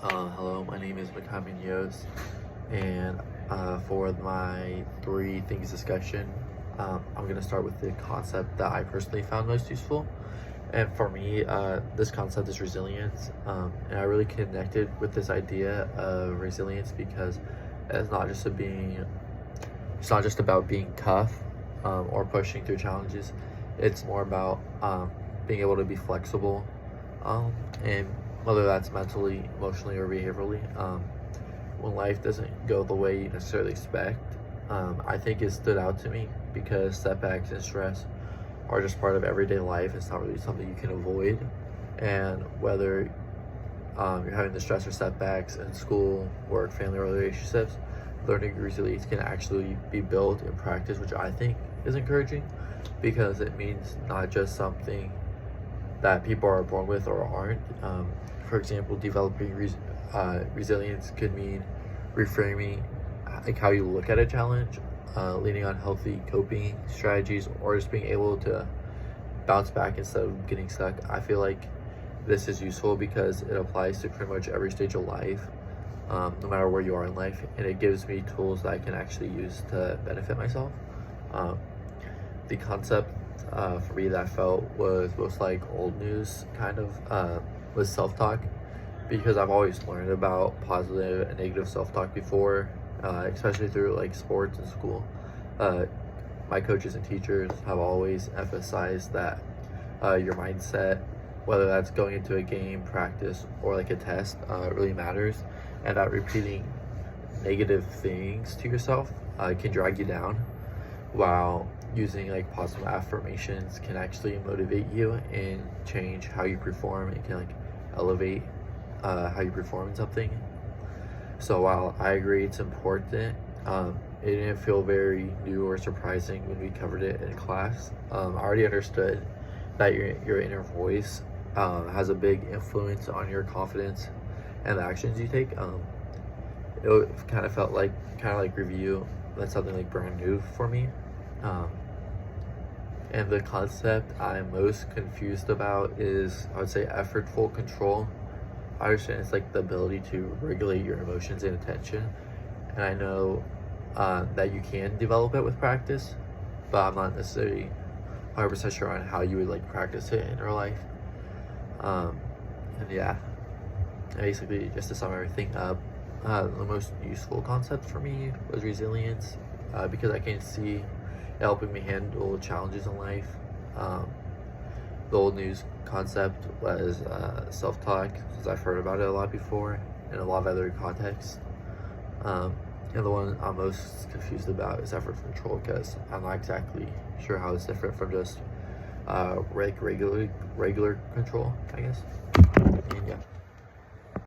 Hello, my name is Makai Munoz, and for my three things discussion, I'm going to start with the concept that I personally found most useful. And for me, this concept is resilience, and I really connected with this idea of resilience because it's not just it's not just about being tough or pushing through challenges. It's more about being able to be flexible, and whether that's mentally, emotionally, or behaviorally. When life doesn't go the way you necessarily expect, I think it stood out to me because setbacks and stress are just part of everyday life. It's not really something you can avoid. And whether you're having the stress or setbacks in school, work, family, or relationships, learning resilience can actually be built in practice, which I think is encouraging because it means not just something that people are born with or aren't. For example, developing resilience could mean reframing like how you look at a challenge, leaning on healthy coping strategies, or just being able to bounce back instead of getting stuck. I feel like this is useful because it applies to pretty much every stage of life, no matter where you are in life, and it gives me tools that I can actually use to benefit myself. The concept for me that I felt was most like old news, kind of, was self-talk, because I've always learned about positive and negative self-talk before, especially through like sports and school. My coaches and teachers have always emphasized that your mindset, whether that's going into a game, practice, or like a test, really matters, and that repeating negative things to yourself can drag you down, while using like positive affirmations can actually motivate you and change how you perform. It can like elevate how you perform in something. So while I agree it's important, it didn't feel very new or surprising when we covered it in class. I already understood that your inner voice has a big influence on your confidence and the actions you take. It kind of felt like review. That's something like brand new for me. And the concept I'm most confused about is, I would say, effortful control. I understand it's like the ability to regulate your emotions and attention, and I know that you can develop it with practice, but I'm not necessarily 100% sure on how you would like practice it in your life. And yeah, basically, just to sum everything up, the most useful concept for me was resilience, because I can see it helping me handle challenges in life. The old news concept was self-talk, since I've heard about it a lot before in a lot of other contexts. And the one I'm most confused about is effort control, because I'm not exactly sure how it's different from just regular control, I guess. And yeah.